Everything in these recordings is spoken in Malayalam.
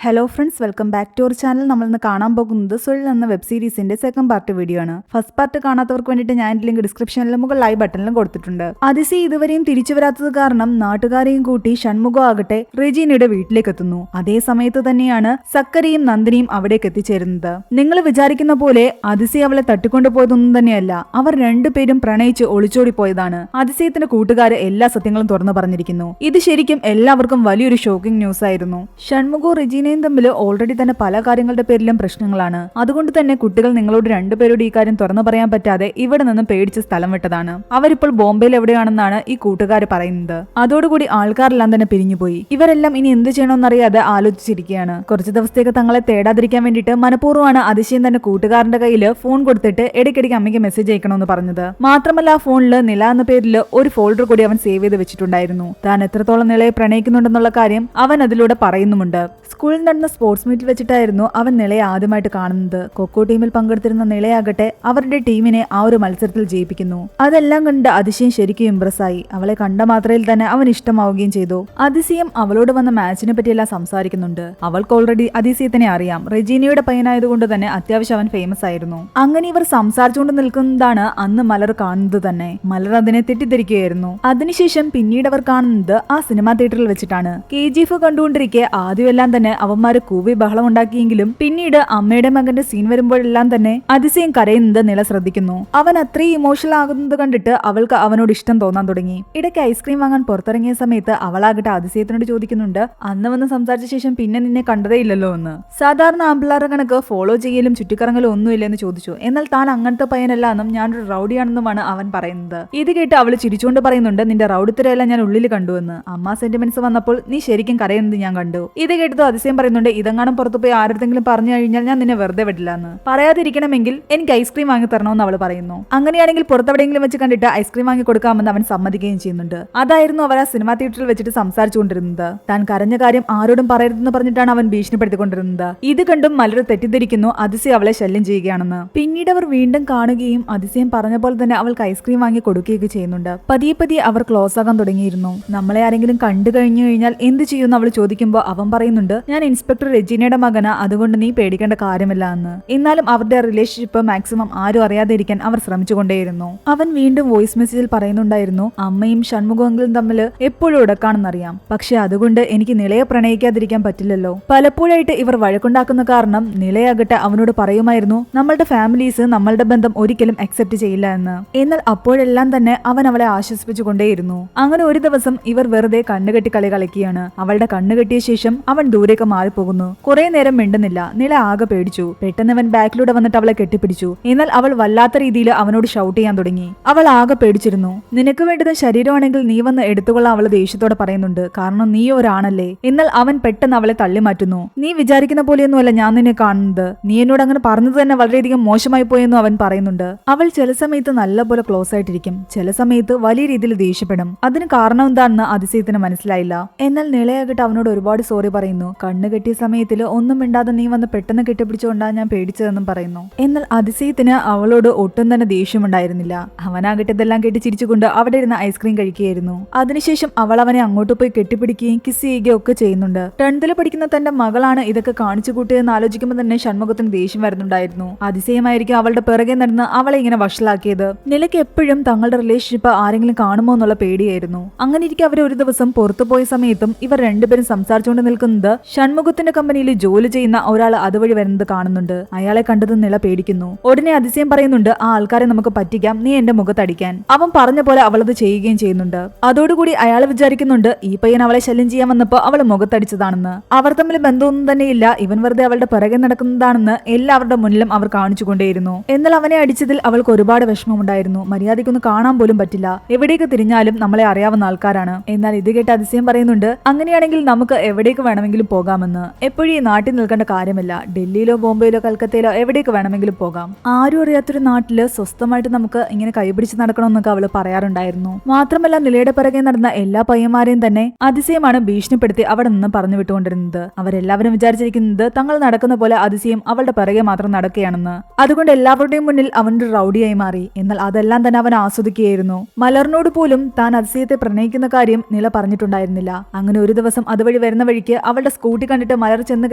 Hello friends, welcome back to our channel. നമ്മൾ ഇന്ന് കാണാൻ പോകുന്നത് സുഴൽ എന്ന വെബ് സീരീസിന്റെ സെക്കൻഡ് പാർട്ട് വീഡിയോ ആണ്. ഫസ്റ്റ് പാർട്ട് കാണാത്തവർക്ക് വേണ്ടിയിട്ട് ഞാൻ ലിങ്ക് ഡിസ്ക്രിപ്ഷനിലും മുകളിൽ ഐ ബട്ടണിലും കൊടുത്തിട്ടുണ്ട്. അതിസി ഇതുവരെയും തിരിച്ചു വരാത്തത് കാരണം നാട്ടുകാരെയും കൂട്ടി ഷൺമുഖം ആകട്ടെ റെജീനയുടെ വീട്ടിലേക്ക് എത്തുന്നു. അതേ സമയത്ത് തന്നെയാണ് സക്കരയും നന്ദിനിയും അവിടേക്ക് എത്തിച്ചേരുന്നത്. നിങ്ങൾ വിചാരിക്കുന്ന പോലെ അതിസി അവളെ തട്ടിക്കൊണ്ടുപോയതൊന്നും തന്നെയല്ല. അവർ രണ്ടുപേരും പ്രണയിച്ച് ഒളിച്ചോടി പോയതാണ്. അതിസയത്തിന്റെ കൂട്ടുകാര് എല്ലാ സത്യങ്ങളും തുറന്നു പറഞ്ഞിരിക്കുന്നു. ഇത് ശരിക്കും എല്ലാവർക്കും വലിയൊരു ഷോക്കിംഗ് ന്യൂസ് ആയിരുന്നു. ഷൺമുഖവും റെജീനയും തമ്മിൽ ഓൾറെഡി തന്നെ പല കാര്യങ്ങളുടെ പേരിലും പ്രശ്നങ്ങളാണ്. അതുകൊണ്ട് തന്നെ കുട്ടികൾ നിങ്ങളോട് രണ്ടുപേരോട് ഈ കാര്യം തുറന്നു പറയാൻ പറ്റാതെ ഇവിടെ നിന്നും പേടിച്ച് സ്ഥലം വിട്ടതാണ്. അവരിപ്പോൾ ബോംബെയിൽ എവിടെയാണെന്നാണ് ഈ കൂട്ടുകാർ പറയുന്നത്. അതോടുകൂടി ആൾക്കാരെല്ലാം തന്നെ പിരിഞ്ഞുപോയി. ഇവരെല്ലാം ഇനി എന്ത് ചെയ്യണമെന്നറിയാതെ ആലോചിച്ചിരിക്കുകയാണ്. കുറച്ച് ദിവസത്തേക്ക് തങ്ങളെ തേടാതിരിക്കാൻ വേണ്ടിയിട്ട് മനഃപൂർവ്വമാണ് അതിശയം തന്നെ കൂട്ടുകാരന്റെ കയ്യിൽ ഫോൺ കൊടുത്തിട്ട് ഇടയ്ക്കിടയ്ക്ക് അമ്മയ്ക്ക് മെസ്സേജ് അയക്കണമെന്ന് പറഞ്ഞത്. മാത്രമല്ല ആ ഫോണിൽ നില എന്ന പേരിൽ ഒരു ഫോൾഡർ കൂടി അവൻ സേവ് ചെയ്ത് വെച്ചിട്ടുണ്ടായിരുന്നു. താൻ എത്രത്തോളം നിലയെ പ്രണയിക്കുന്നുണ്ടെന്നുള്ള കാര്യം അവൻ അതിലൂടെ പറയുന്നുമുണ്ട്. സ്കൂളിൽ നടന്ന സ്പോർട്സ് മീറ്റിൽ വെച്ചിട്ടായിരുന്നു അവൻ നിളയെ ആദ്യമായിട്ട് കാണുന്നത്. കൊക്കോ ടീമിൽ പങ്കെടുത്തിരുന്ന നിളയാകട്ടെ അവരുടെ ടീമിനെ ആ ഒരു മത്സരത്തിൽ ജയിപ്പിക്കുന്നു. അതെല്ലാം കണ്ട് അതിശയം ശരിക്കും ഇംപ്രസ് ആയി. അവളെ കണ്ട മാത്രയിൽ തന്നെ അവൻ ഇഷ്ടമാവുകയും ചെയ്തു. അതിശയം അവളോട് വന്ന മാച്ചിനെ പറ്റിയെല്ലാം സംസാരിക്കുന്നുണ്ട്. അവൾക്ക് ഓൾറെഡി അതിശയത്തിനെ അറിയാം. റെജീനയുടെ പയ്യനായതുകൊണ്ട് തന്നെ അത്യാവശ്യം അവൻ ഫേമസ് ആയിരുന്നു. അങ്ങനെ ഇവർ സംസാരിച്ചുകൊണ്ട് നിൽക്കുന്നതാണ് അന്ന് മലർ കാണുന്നത് തന്നെ. മലർ അതിനെ തെറ്റിദ്ധരിക്കുകയായിരുന്നു. അതിനുശേഷം പിന്നീട് അവർ കാണുന്നത് ആ സിനിമാ തിയേറ്ററിൽ വെച്ചിട്ടാണ്. KGF കണ്ടുകൊണ്ടിരിക്കെ ആദ്യമെല്ലാം തന്നെ അവന്മാര് കൂവി ബഹളം ഉണ്ടാക്കിയെങ്കിലും പിന്നീട് അമ്മയുടെ മകന്റെ സീൻ വരുമ്പോഴെല്ലാം തന്നെ അതിശയം കരയുന്നത് നില ശ്രദ്ധിക്കുന്നു. അവൻ അത്രയും ഇമോഷണൽ ആകുന്നത് കണ്ടിട്ട് അവൾക്ക് അവനോട് ഇഷ്ടം തോന്നാൻ തുടങ്ങി. ഇടയ്ക്ക് ഐസ്ക്രീം വാങ്ങാൻ പുറത്തിറങ്ങിയ സമയത്ത് അവളാകട്ടെ അതിശയത്തിനോട് ചോദിക്കുന്നുണ്ട്, അന്ന് വന്ന് സംസാരിച്ച ശേഷം പിന്നെ നിന്നെ കണ്ടതേ ഇല്ലല്ലോ എന്ന്. സാധാരണ ആമ്പിള്ളാരുടെ കണക്ക് ഫോളോ ചെയ്യലും ചുറ്റിക്കറങ്ങലും ഒന്നുമില്ലെന്ന് ചോദിച്ചു. എന്നാൽ താൻ അങ്ങനത്തെ പയ്യനല്ല എന്നും ഞാനൊരു റൗഡിയാണെന്നുമാണ് അവൻ പറയുന്നത്. ഇത് കേട്ട് അവള് ചിരിച്ചുകൊണ്ട് പറയുന്നുണ്ട്, നിന്റെ റൗഡിത്തരെല്ലാം ഞാൻ ഉള്ളിൽ കണ്ടുവെന്ന്. അമ്മ സെന്റിമെന്റ്സ് വന്നപ്പോൾ നീ ശരിക്കും കരയുന്നത് ഞാൻ കണ്ടു. ഇത് കേട്ടത് അതിശയം പറയുന്നുണ്ട്, ഇതെങ്ങാനും പുറത്തു പോയി ആരെങ്കിലും പറഞ്ഞു കഴിഞ്ഞാൽ ഞാൻ നിന്നെ വെറുതെ വിടില്ല എന്ന്. പറയാതിരിക്കണമെങ്കിൽ എനിക്ക് ഐസ്ക്രീം വാങ്ങി തരണമെന്ന് അവൾ പറയുന്നു. അങ്ങനെയാണെങ്കിൽ പുറത്തെവിടെയെങ്കിലും വെച്ച് കണ്ടിട്ട് ഐസ്ക്രീം വാങ്ങി കൊടുക്കാമെന്ന് അവൻ സമ്മതിക്കുകയും ചെയ്യുന്നുണ്ട്. അതായിരുന്നു അവർ ആ സിനിമാ തിയേറ്ററിൽ വെച്ചിട്ട് സംസാരിച്ചുകൊണ്ടിരുന്നത്. താൻ കരഞ്ഞ കാര്യം ആരോടും പറയരുതെന്ന് പറഞ്ഞിട്ടാണ് അവൻ ഭീഷണിപ്പെടുത്തിക്കൊണ്ടിരുന്നത്. ഇത് കണ്ടും മലർ തെറ്റിദ്ധരിക്കുന്നു അതിശയം അവളെ ശല്യം ചെയ്യുകയാണെന്ന്. പിന്നീട് അവർ വീണ്ടും കാണുകയും അതിശയം പറഞ്ഞ പോലെ തന്നെ അവൾക്ക് ഐസ്ക്രീം വാങ്ങി കൊടുക്കുകയൊക്കെ ചെയ്യുന്നുണ്ട്. പതിയെ പതിയെ അവർ ക്ലോസ് ആകാൻ തുടങ്ങിയിരുന്നു. നമ്മളെ ആരെങ്കിലും കണ്ടു കഴിഞ്ഞു കഴിഞ്ഞാൽ എന്ത് ചെയ്യുമെന്ന് അവൾ ചോദിക്കുമ്പോൾ അവൻ പറയുന്നുണ്ട്, ഞാൻ ഇൻസ്പെക്ടർ റെജീനയുടെ മകനാ, അതുകൊണ്ട് നീ പേടിക്കേണ്ട കാര്യമില്ല എന്ന്. എന്നാലും അവരുടെ റിലേഷൻഷിപ്പ് മാക്സിമം ആരും അറിയാതെ ഇരിക്കാൻ അവർ ശ്രമിച്ചുകൊണ്ടേയിരുന്നു. അവൻ വീണ്ടും വോയിസ് മെസ്സേജിൽ പറയുന്നുണ്ടായിരുന്നു, അമ്മയും ഷൺമുഖങ്ങളും തമ്മിൽ എപ്പോഴും ഉടക്കാണെന്നറിയാം, പക്ഷെ അതുകൊണ്ട് എനിക്ക് നിളയെ പ്രണയിക്കാതിരിക്കാൻ പറ്റില്ലല്ലോ. പലപ്പോഴായിട്ട് ഇവർ വഴക്കുണ്ടാക്കുന്ന കാരണം നിളയാകട്ടെ അവനോട് പറയുമായിരുന്നു, നമ്മളുടെ ഫാമിലീസ് നമ്മളുടെ ബന്ധം ഒരിക്കലും അക്സെപ്റ്റ് ചെയ്യില്ല എന്ന്. എന്നാൽ അപ്പോഴെല്ലാം തന്നെ അവൻ അവളെ ആശ്വസിപ്പിച്ചുകൊണ്ടേയിരുന്നു. അങ്ങനെ ഒരു ദിവസം ഇവർ വെറുതെ കണ്ണുകെട്ടി കളി കളിക്കുകയാണ്. അവളുടെ കണ്ണുകെട്ടിയ ശേഷം അവൻ ദൂരേക്ക് മാറിപ്പോകുന്നു. കുറെ നേരം മിണ്ടുന്നില്ല. നില ആകെ പേടിച്ചു. പെട്ടെന്ന് അവൻ ബാക്കിലൂടെ വന്നിട്ട് അവളെ കെട്ടിപ്പിടിച്ചു. എന്നാൽ അവൾ വല്ലാത്ത രീതിയിൽ അവനോട് ഷൗട്ട് ചെയ്യാൻ തുടങ്ങി. അവൾ ആകെ പേടിച്ചിരുന്നു. നിനക്ക് വേണ്ടത് ശരീരമാണെങ്കിൽ നീ വന്ന് എടുത്തുകൊള്ളാൻ അവൾ ദേഷ്യത്തോടെ പറയുന്നുണ്ട്. കാരണം നീ ഒരാണല്ലേ. എന്നാൽ അവൻ പെട്ടെന്ന് അവളെ തള്ളി മാറ്റുന്നു. നീ വിചാരിക്കുന്ന പോലെയൊന്നുമല്ല ഞാൻ നിന്നെ കാണുന്നത്. നീ എന്നോട് അങ്ങനെ പറഞ്ഞത് തന്നെ വളരെയധികം മോശമായി പോയെന്നും അവൻ പറയുന്നുണ്ട്. അവൾ ചില സമയത്ത് നല്ലപോലെ ക്ലോസ് ആയിട്ടിരിക്കും, ചില സമയത്ത് വലിയ രീതിയിൽ ദേഷ്യപ്പെടും. അതിന് കാരണം എന്താണെന്ന് അതിശയത്തിന് മനസ്സിലായില്ല. എന്നാൽ നിളയാകട്ടെ അവനോട് ഒരുപാട് സോറി പറയുന്നു. കണ്ണു കെട്ടിയ സമയത്തിൽ ഒന്നും മിണ്ടാതെ നീ വന്ന് പെട്ടെന്ന് കെട്ടിപ്പിടിച്ചുകൊണ്ടാണ് ഞാൻ പേടിച്ചതെന്നും പറയുന്നു. എന്നാൽ അതിശയത്തിന് അവളോട് ഒട്ടും തന്നെ ദേഷ്യമുണ്ടായിരുന്നില്ല. അവനാകട്ടെ ഇതെല്ലാം കെട്ടി ചിരിച്ചുകൊണ്ട് അവിടെ ഇരുന്ന് ഐസ്ക്രീം കഴിക്കുകയായിരുന്നു. അതിനുശേഷം അവൾ അവനെ അങ്ങോട്ട് പോയി കെട്ടിപ്പിടിക്കുകയും കിസ് ചെയ്യുകയും ഒക്കെ ചെയ്യുന്നുണ്ട്. 10th പഠിക്കുന്ന തന്റെ മകളാണ് ഇതൊക്കെ കാണിച്ചു കൂട്ടിയതെന്ന് ആലോചിക്കുമ്പോൾ തന്നെ ഷൺമുഖത്തിന് ദേഷ്യം വരുന്നുണ്ടായിരുന്നു. അതിശയമായിരിക്കും അവളുടെ പിറകെ നടന്ന് അവളെ ഇങ്ങനെ വഷളാക്കിയത്. നിലയ്ക്ക് എപ്പോഴും തങ്ങളുടെ റിലേഷൻഷിപ്പ് ആരെങ്കിലും കാണുമോ എന്നുള്ള പേടിയായിരുന്നു. അങ്ങനെ ഇരിക്കെ അവർ ഒരു ദിവസം പുറത്തു പോയ സമയത്തും ഇവർ രണ്ടുപേരും സംസാരിച്ചുകൊണ്ട് നിൽക്കുന്നത് ഷൺമുഖത്തിന്റെ കമ്പനിയിൽ ജോലി ചെയ്യുന്ന ഒരാൾ അതുവഴി വരുന്നത് കാണുന്നുണ്ട്. അയാളെ കണ്ടത് നില പേടിക്കുന്നു. ഉടനെ അതിശയം പറയുന്നുണ്ട്, ആ ആൾക്കാരെ നമുക്ക് പറ്റിക്കാം, നീ എന്റെ മുഖത്തടിക്കാൻ. അവൻ പറഞ്ഞ പോലെ അവളത് ചെയ്യുകയും ചെയ്യുന്നുണ്ട്. അതോടുകൂടി അയാൾ വിചാരിക്കുന്നുണ്ട്, ഈ പയ്യൻ അവളെ ശല്യം ചെയ്യാൻ വന്നപ്പോ അവൾ മുഖത്തടിച്ചതാണെന്ന്. അവർ തമ്മിൽ ബന്ധമൊന്നും തന്നെയില്ല, ഇവൻ വെറുതെ അവളുടെ പിറകെ നടക്കുന്നതാണെന്ന് എല്ലാവരുടെ മുന്നിലും അവർ കാണിച്ചുകൊണ്ടേയിരുന്നു. എന്നാൽ അവനെ അടിച്ചതിൽ അവൾക്ക് ഒരുപാട് വിഷമമുണ്ടായിരുന്നു. മര്യാദയ്ക്കൊന്നും കാണാൻ പോലും പറ്റില്ല. എവിടേക്ക് തിരിഞ്ഞാലും നമ്മളെ അറിയാവുന്ന ആൾക്കാരാണ്. എന്നാൽ ഇത് കേട്ട് അതിശയം പറയുന്നുണ്ട്, അങ്ങനെയാണെങ്കിൽ നമുക്ക് എവിടേക്ക് വേണമെങ്കിലും പോകാമെന്ന്. എപ്പോഴും ഈ നാട്ടിൽ നിൽക്കേണ്ട കാര്യമില്ല. ഡൽഹിയിലോ ബോംബെയിലോ കൽക്കത്തയിലോ എവിടേക്ക് വേണമെങ്കിലും പോകാം. ആരും അറിയാത്തൊരു നാട്ടില് സ്വസ്ഥമായിട്ട് നമുക്ക് ഇങ്ങനെ കൈപിടിച്ച് നടക്കണമെന്നൊക്കെ അവള് പറയാറുണ്ടായിരുന്നു. മാത്രമല്ല നിലയുടെ പിറകെ നടന്ന എല്ലാ പയ്യന്മാരെയും തന്നെ അതിശയമാണ് ഭീഷണിപ്പെടുത്തി അവിടെ നിന്ന് പറഞ്ഞു വിട്ടുകൊണ്ടിരുന്നത്. അവരെല്ലാവരും വിചാരിച്ചിരിക്കുന്നത് തങ്ങൾ നടക്കുന്ന പോലെ അതിശയം അവളുടെ പിറകെ മാത്രം നടക്കുകയാണെന്ന്. അതുകൊണ്ട് എല്ലാവരുടെയും മുന്നിൽ അവനൊരു റൗഡിയായി മാറി. എന്നാൽ അതെല്ലാം തന്നെ അവൻ ആസ്വദിക്കുകയായിരുന്നു. മലറിനോട് പോലും താൻ അതിശയത്തെ പ്രണയിക്കുന്ന കാര്യം നില പറഞ്ഞിട്ടുണ്ടായിരുന്നില്ല. അങ്ങനെ ഒരു ദിവസം അതുവഴി വരുന്ന വഴിക്ക് അവളുടെ സ്കൂട്ടി കണ്ടിട്ട് മലർ ചെന്ന്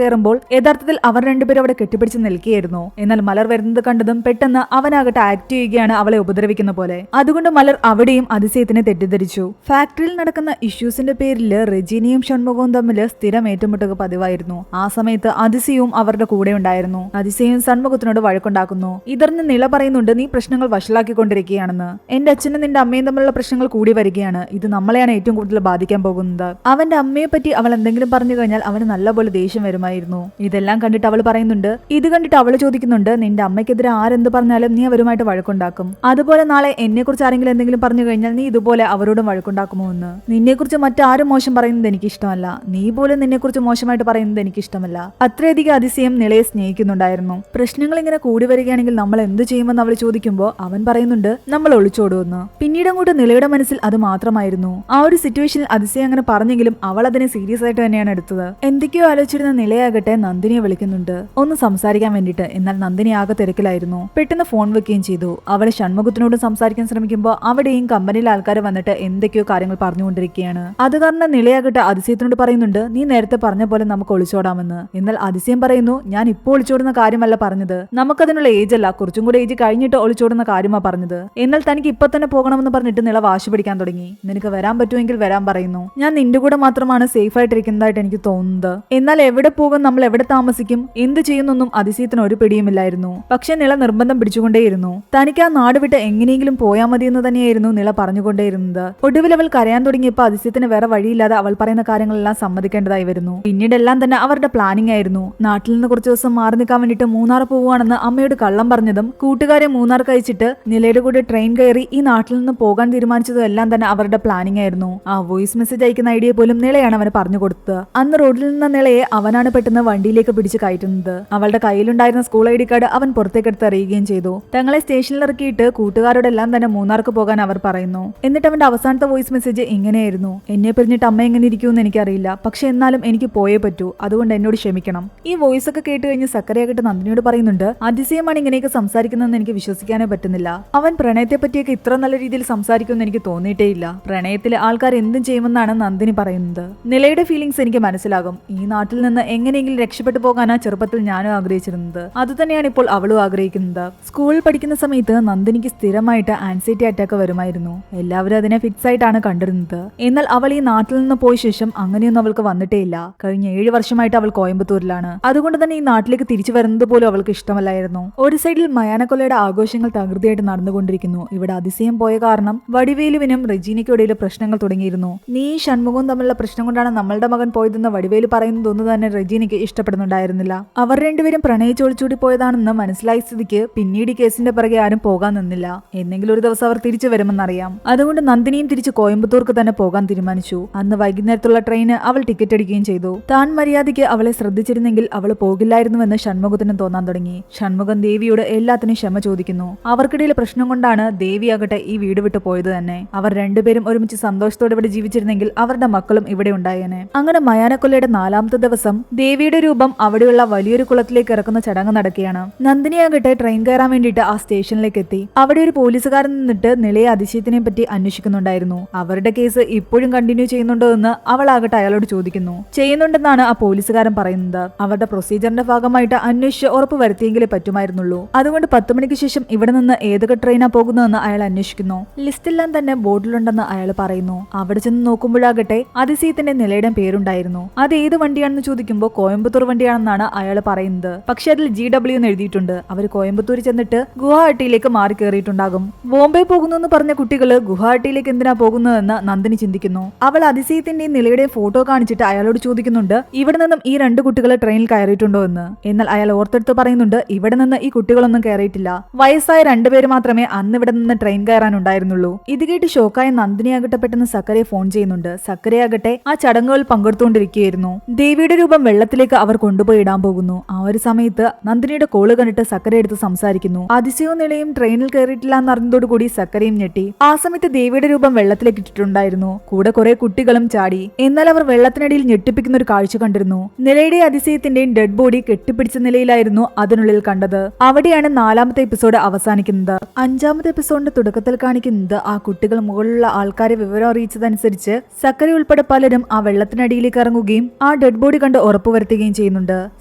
കയറുമ്പോൾ യഥാർത്ഥത്തിൽ അവർ രണ്ടുപേരും അവിടെ കെട്ടിപ്പിടിച്ച് നിൽക്കുകയായിരുന്നു. എന്നാൽ മലർ വരുന്നത് കണ്ടതും പെട്ടെന്ന് അവനാകട്ടെ ആക്ട് ചെയ്യുകയാണ് അവളെ ഉപദ്രവിക്കുന്ന പോലെ. അതുകൊണ്ട് മലർ അവിടെയും അതിശയത്തിനെ തെറ്റിദ്ധരിച്ചു. ഫാക്ടറിയിൽ നടക്കുന്ന ഇഷ്യൂസിന്റെ പേരിൽ റെജീനയും ഷൺമുഖവും തമ്മിൽ സ്ഥിരം ഏറ്റുമുട്ടുക പതിവായിരുന്നു. ആ സമയത്ത് അതിശയവും അവരുടെ കൂടെ ഉണ്ടായിരുന്നു. അതിശയും ഷൺമുഖത്തിനോട് വഴക്കുണ്ടാക്കുന്നു. ഇതറിഞ്ഞ് നില പറയുന്നുണ്ട്, നീ പ്രശ്നങ്ങൾ വഷളാക്കിക്കൊണ്ടിരിക്കുകയാണെന്ന്. എന്റെ അച്ഛനും നിന്റെ അമ്മയും തമ്മിലുള്ള പ്രശ്നങ്ങൾ കൂടി വരികയാണ്. ഇത് നമ്മളെയാണ് ഏറ്റവും കൂടുതൽ ബാധിക്കാൻ പോകുന്നത്. അവന്റെ അമ്മയെ പറ്റി അവൾ എന്തെങ്കിലും പറഞ്ഞു കഴിഞ്ഞാൽ അവന് നല്ലപോലെ ദേഷ്യം വരുമായിരുന്നു. ഇതെല്ലാം കണ്ടിട്ട് അവൾ പറയുന്നുണ്ട്. ഇത് കണ്ടിട്ട് അവൾ ചോദിക്കുന്നുണ്ട്, നിന്റെ അമ്മയ്ക്കെതിരെ ആരെന്ത് പറഞ്ഞാലും നീ അവരുമായിട്ട് വഴക്കുണ്ടാക്കും. അതുപോലെ നാളെ എന്നെ കുറിച്ച് ആരെങ്കിലും എന്തെങ്കിലും പറഞ്ഞു കഴിഞ്ഞാൽ നീ ഇതുപോലെ അവരോടും വഴക്കുണ്ടാക്കുമോ എന്ന്. നിന്നെക്കുറിച്ച് മറ്റാരും മോശം പറയുന്നത് എനിക്ക് ഇഷ്ടമല്ല. നീ പോലും നിന്നെക്കുറിച്ച് മോശമായിട്ട് പറയുന്നത് എനിക്ക് ഇഷ്ടമല്ല. അത്രയധികം അതിശയം നിളയെ സ്നേഹിക്കുന്നുണ്ടായിരുന്നു. പ്രശ്നങ്ങൾ ഇങ്ങനെ കൂടി വരികയാണെങ്കിൽ നമ്മൾ എന്ത് ചെയ്യുമെന്ന് അവൾ ചോദിക്കുമ്പോൾ അവൻ പറയുന്നുണ്ട്, നമ്മൾ ഒളിച്ചോടുമെന്ന്. പിന്നീട് അങ്ങോട്ട് നിളയുടെ മനസ്സിൽ അത് മാത്രമായിരുന്നു. ആ ഒരു സിറ്റുവേഷനിൽ അതിശയം അങ്ങനെ പറഞ്ഞെങ്കിലും അവൾ അതിനെ സീരിയസ് ആയിട്ട് തന്നെയാണ് എടുത്തത്. എന്തൊക്കെയോ ആലോചിച്ചിരുന്ന നിലയാകട്ടെ നന്ദിനിയെ വിളിക്കുന്നുണ്ട് ഒന്ന് സംസാരിക്കാൻ വേണ്ടിയിട്ട്. എന്നാൽ നന്ദിനി ആകെ തിരക്കിലായിരുന്നു. പെട്ടെന്ന് ഫോൺ വെക്കുകയും ചെയ്തു. അവളെ ഷൺമുഖത്തിനോട് സംസാരിക്കാൻ ശ്രമിക്കുമ്പോൾ അവിടെയും കമ്പനിയിലെ ആൾക്കാർ വന്നിട്ട് എന്തൊക്കെയോ കാര്യങ്ങൾ പറഞ്ഞുകൊണ്ടിരിക്കുകയാണ്. അത് കാരണം നിലയാകട്ടെ അതിശയത്തിനോട് പറയുന്നുണ്ട്, നീ നേരത്തെ പറഞ്ഞ പോലെ നമുക്ക് ഒളിച്ചോടാമെന്ന്. എന്നാൽ അതിശയം പറയുന്നു, ഞാൻ ഇപ്പോൾ ഒളിച്ചോടുന്ന കാര്യമല്ല പറഞ്ഞത്. നമുക്കതിനുള്ള ഏജ് അല്ല, കുറച്ചും കൂടെ ഏജ് കഴിഞ്ഞിട്ട് ഒളിച്ചോടുന്ന കാര്യമാണ് പറഞ്ഞത്. എന്നാൽ തനിക്ക് ഇപ്പൊ തന്നെ പോകണമെന്ന് പറഞ്ഞിട്ട് നില വാശി പിടിക്കാൻ തുടങ്ങി. നിനക്ക് വരാൻ പറ്റുമെങ്കിൽ വരാൻ പറയുന്നു. ഞാൻ നിന്റെ കൂടെ മാത്രമാണ് സേഫ് ആയിട്ടിരിക്കുന്നതായിട്ട് എനിക്ക് തോന്നുന്നത്. എന്നാൽ എവിടെ പോകും, നമ്മൾ എവിടെ താമസിക്കും, എന്ത് ചെയ്യുന്നൊന്നും അതിശയത്തിന് ഒരു പിടിയുമില്ലായിരുന്നു. പക്ഷെ നില നിർബന്ധം പിടിച്ചുകൊണ്ടേയിരുന്നു. തനിക്ക് ആ നാട് വിട്ട് എങ്ങനെയെങ്കിലും പോയാൽ മതിയെന്ന് തന്നെയായിരുന്നു നില പറഞ്ഞുകൊണ്ടേയിരുന്നത്. ഒടുവിൽ അവൾ കരയാൻ തുടങ്ങിയപ്പോൾ അതിശയത്തിന് വേറെ വഴിയില്ലാതെ അവൾ പറയുന്ന കാര്യങ്ങളെല്ലാം സമ്മതിക്കേണ്ടതായി വരുന്നു. പിന്നീടെല്ലാം തന്നെ അവരുടെ പ്ലാനിംഗ് ആയിരുന്നു. നാട്ടിൽ നിന്ന് കുറച്ചു ദിവസം മാറി നിൽക്കാൻ വേണ്ടിയിട്ട് മൂന്നാർ പോവുകയാണെന്ന് അമ്മയോട് കള്ളം പറഞ്ഞതും കൂട്ടുകാരെ മൂന്നാർ കഴിച്ചിട്ട് നിലയുടെ കൂടെ ട്രെയിൻ കയറി ഈ നാട്ടിൽ നിന്ന് പോകാൻ തീരുമാനിച്ചതും എല്ലാം തന്നെ അവരുടെ പ്ലാനിംഗ് ആയിരുന്നു. ആ വോയിസ് മെസ്സേജ് അയക്കുന്ന ഐഡിയ പോലും നിളയാണ് അവന് പറഞ്ഞു കൊടുത്തത്. അന്ന് റോഡിൽ നിന്ന നിളയെ അവനാണ് പെട്ടെന്ന് വണ്ടിയിലേക്ക് പിടിച്ച് കയറ്റുന്നത്. അവളുടെ കയ്യിലുണ്ടായിരുന്ന സ്കൂൾ ഐഡി കാർഡ് അവൻ പുറത്തേക്കെടുത്ത് അറിയുകയും ചെയ്തു. തങ്ങളെ സ്റ്റേഷനിൽ ഇറക്കിയിട്ട് കൂട്ടുകാരോടെല്ലാം തന്നെ മൂന്നാർക്ക് പോകാൻ അവർ പറയുന്നു. എന്നിട്ട് അവന്റെ അവസാനത്തെ വോയിസ് മെസ്സേജ് ഇങ്ങനെയായിരുന്നു, എന്നെ പിരിഞ്ഞിട്ട് അമ്മ എങ്ങനെ ഇരിക്കുമെന്ന് എനിക്കറിയില്ല, പക്ഷെ എന്നാലും എനിക്ക് പോയേ പറ്റൂ, അതുകൊണ്ട് എന്നോട് ക്ഷമിക്കണം. ഈ വോയിസ് ഒക്കെ കേട്ട് കഴിഞ്ഞ് സക്കറിയാകട്ടെ നന്ദിനിയോട് പറയുന്നുണ്ട്, അതിശയമാണ് ഇങ്ങനെയൊക്കെ സംസാരിക്കുന്നതെന്ന് എനിക്ക് വിശ്വസിക്കാനേ പറ്റുന്നില്ല. അവൻ പ്രണയത്തെ പറ്റിയൊക്കെ ഇത്ര നല്ല രീതിയിൽ സംസാരിക്കുമെന്ന് എനിക്ക് തോന്നിയിട്ടേയില്ല. പ്രണയത്തിലെ ആൾക്കാർ എന്തും ചെയ്യുമെന്നാണ് നന്ദിനി പറയുന്നത്. നിലയുടെ ഫീലിംഗ്സ് എനിക്ക് മനസ്സിലാകും. ഈ നാട്ടിൽ നിന്ന് എങ്ങനെയെങ്കിലും രക്ഷപ്പെട്ടു പോകാനാ ചെറുപ്പത്തിൽ ഞാനും ആഗ്രഹിച്ചിരുന്നത്. അതുതന്നെയാണ് ഇപ്പോൾ അവളും ആഗ്രഹിക്കുന്നത്. സ്കൂളിൽ പഠിക്കുന്ന സമയത്ത് നന്ദിനിക്ക് സ്ഥിരമായിട്ട് ആൻസൈറ്റി അറ്റാക്ക് വരുമായിരുന്നു. എല്ലാവരും അതിനെ ഫിക്സ് ആയിട്ടാണ് കണ്ടിരുന്നത്. എന്നാൽ അവൾ ഈ നാട്ടിൽ നിന്ന് പോയ ശേഷം അങ്ങനെയൊന്നും അവൾക്ക് വന്നിട്ടേയില്ല. കഴിഞ്ഞ 7 വർഷമായിട്ട് അവൾ കോയമ്പത്തൂരിലാണ്. അതുകൊണ്ട് തന്നെ ഈ നാട്ടിലേക്ക് തിരിച്ചു വരുന്നത് പോലും അവൾക്ക് ഇഷ്ടമല്ലായിരുന്നു. ഒരു സൈഡിൽ മയാനക്കൊലയുടെ ആഘോഷങ്ങൾ തകൃതിയായിട്ട് നടന്നുകൊണ്ടിരിക്കുന്നു. ഇവിടെ അതിശയം പോയ കാരണം വടിവേലുവിനും റെജീനയ്ക്കും ഇടയിൽ പ്രശ്നങ്ങൾ തുടങ്ങിയിരുന്നു. നീ ഷൺമുഖവും തമ്മിലുള്ള പ്രശ്നം കൊണ്ടാണ് നമ്മളുടെ മകൻ പോയതെന്ന് വടിവേലു പറയുന്നതൊന്നും തന്നെ റെജീനയ്ക്ക് ഇഷ്ടപ്പെടുന്നുണ്ടായിരുന്നില്ല. അവർ രണ്ടുപേരും പ്രണയിച്ചൊളിച്ചൂടി പോയതാണെന്ന് മനസ്സിലായ സ്ഥിതിക്ക് പിന്നീട് കേസിന്റെ പിറകെ ആരും പോകാൻ നിന്നില്ല. എന്നെങ്കിലും ഒരു ദിവസം അവർ തിരിച്ചു വരുമെന്നറിയാം. അതുകൊണ്ട് നന്ദിനിയും തിരിച്ച് കോയമ്പത്തൂർക്ക് തന്നെ പോകാൻ തീരുമാനിച്ചു. അന്ന് വൈകുന്നേരത്തുള്ള ട്രെയിന് അവൾ ടിക്കറ്റ് അടിക്കുകയും ചെയ്തു. താൻ മര്യാദയ്ക്ക് അവളെ ശ്രദ്ധിച്ചിരുന്നെങ്കിൽ അവൾ പോകില്ലായിരുന്നുവെന്ന് ഷൺമുഖത്തിനും തോന്നാൻ തുടങ്ങി. ഷൺമുഖം ദേവിയോട് എല്ലാത്തിനും ക്ഷമ ചോദിക്കുന്നു. അവർക്കിടയിലെ പ്രശ്നം കൊണ്ടാണ് ദേവിയാകട്ടെ ഈ വീട് വിട്ടു പോയത് തന്നെ. അവർ രണ്ടുപേരും ഒരുമിച്ച് സന്തോഷത്തോടെ ഇവിടെ ജീവിച്ചിരുന്നെങ്കിൽ അവരുടെ മക്കളും ഇവിടെ ഉണ്ടായേനെ. അങ്ങനെ മയാനക്കൊല്ലയുടെ 4ാമത്തെ ദിവസം ദേവിയുടെ രൂപം അവിടെയുള്ള വലിയൊരു കുളത്തിലേക്ക് ഇറക്കുന്ന ചടങ്ങ് നടക്കുകയാണ്. നന്ദിനിയാകട്ടെ ട്രെയിൻ കയറാൻ വേണ്ടിയിട്ട് ആ സ്റ്റേഷനിലേക്ക് എത്തി. അവിടെ ഒരു പോലീസുകാരൻ നിന്നിട്ട് നിലയെ അതിശയത്തിനെ പറ്റി അന്വേഷിക്കുന്നുണ്ടായിരുന്നു. അവരുടെ കേസ് ഇപ്പോഴും കണ്ടിന്യൂ ചെയ്യുന്നുണ്ടോ എന്ന് അവളാകട്ടെ അയാളോട് ചോദിക്കുന്നു. ചെയ്യുന്നുണ്ടെന്നാണ് ആ പോലീസുകാരൻ പറയുന്നത്. അവരുടെ പ്രൊസീജിയറിന്റെ ഭാഗമായിട്ട് അന്വേഷിച്ച് ഉറപ്പ് വരുത്തിയെങ്കിലേ പറ്റുമായിരുന്നുള്ളൂ. അതുകൊണ്ട് 10 മണിക്ക് ശേഷം ഇവിടെ നിന്ന് ഏതൊക്കെ ട്രെയിനാ പോകുന്നതെന്ന് അയാൾ അന്വേഷിക്കുന്നു. ലിസ്റ്റെല്ലാം തന്നെ ബോർഡിലുണ്ടെന്ന് അയാൾ പറയുന്നു. അവിടെ ചെന്ന് നോക്കുമ്പോഴാകട്ടെ അതിശയത്തിന്റെ നിലയുടെ പേരുണ്ടായിരുന്നു. അത് ഏത് വണ്ടിയാണെന്ന് ചോദിക്കുമ്പോൾ കോയമ്പത്തൂർ വണ്ടിയാണെന്നാണ് അയാൾ പറയുന്നത്. പക്ഷെ അതിൽ GW എന്ന് എഴുതിയിട്ടുണ്ട്. അവർ കോയമ്പത്തൂർ ചെന്നിട്ട് ഗുവാഹട്ടിയിലേക്ക് മാറി കയറിയിട്ടുണ്ടാകും. ബോംബെ പോകുന്നു എന്ന് പറഞ്ഞ കുട്ടികൾ ഗുവാഹട്ടിയിലേക്ക് എന്തിനാ പോകുന്നതെന്ന് നന്ദിനി ചിന്തിക്കുന്നു. അവൾ അതിശയത്തിന്റെയും നിലയുടെയും ഫോട്ടോ കാണിച്ചിട്ട് അയാളോട് ചോദിക്കുന്നുണ്ട്, ഇവിടെ നിന്നും ഈ 2 കുട്ടികൾ ട്രെയിനിൽ കയറിയിട്ടുണ്ടോ എന്ന്. എന്നാൽ അയാൾ ഓർത്തെടുത്ത് പറയുന്നുണ്ട്, ഇവിടെ നിന്ന് ഈ കുട്ടികളൊന്നും കയറിയിട്ടില്ല. വയസ്സായ 2 പേര് മാത്രമേ അന്ന് ഇവിടെ നിന്ന് ട്രെയിൻ കയറാനുണ്ടായിരുന്നുള്ളൂ. ഇത് കേട്ട് ഷോക്കായ നന്ദിനിയാകട്ടെ പെട്ടെന്ന് സക്കരയെ ഫോൺ ചെയ്യുന്നുണ്ട്. സക്കരയാകട്ടെ ആ ചടങ്ങുകൾ പങ്കെടുത്തുകൊണ്ടിരിക്കുകയായിരുന്നു. ദേവിയുടെ രൂപം വെള്ളത്തിലേക്ക് അവർ കൊണ്ടുപോയി ഇടാൻ പോകുന്നു. ആ ഒരു സമയത്ത് നന്ദിനിയുടെ കോള് കണ്ടിട്ട് സക്കര എടുത്ത് സംസാരിക്കുന്നു. അതിശയവും നിലയും ട്രെയിനിൽ കയറിയിട്ടില്ല എന്നറിഞ്ഞതോടുകൂടി സക്കരയും ഞെട്ടി. ആ സമയത്ത് ദേവിയുടെ രൂപം വെള്ളത്തിലേക്ക് ഇട്ടിട്ടുണ്ടായിരുന്നു. കൂടെ കുറെ കുട്ടികളും ചാടി. എന്നാൽ അവർ വെള്ളത്തിനടിയിൽ ഞെട്ടിപ്പിക്കുന്ന ഒരു കാഴ്ച കണ്ടിരുന്നു. നിലയുടെ അതിശയത്തിന്റെയും ഡെഡ് ബോഡി കെട്ടിപ്പിടിച്ച നിലയിലായിരുന്നു അതിനുള്ളിൽ കണ്ടത്. അവിടെയാണ് 4ാമത്തെ എപ്പിസോഡ് അവസാനിക്കുന്നത്. 5ാമത്തെ എപ്പിസോഡിന്റെ തുടക്കത്തിൽ കാണിക്കുന്നത് ആ കുട്ടികൾ മുകളിലുള്ള ആൾക്കാരെ വിവരം അറിയിച്ചതനുസരിച്ച് സക്കര ഉൾപ്പെടെ പലരും ആ വെള്ളത്തിനടിയിലേക്ക് ഇറങ്ങുകയും ആ ഡെഡ് ഡെഡ് ബോഡി കണ്ട് ഉറപ്പുവരുത്തുകയും ചെയ്യുന്നുണ്ട്.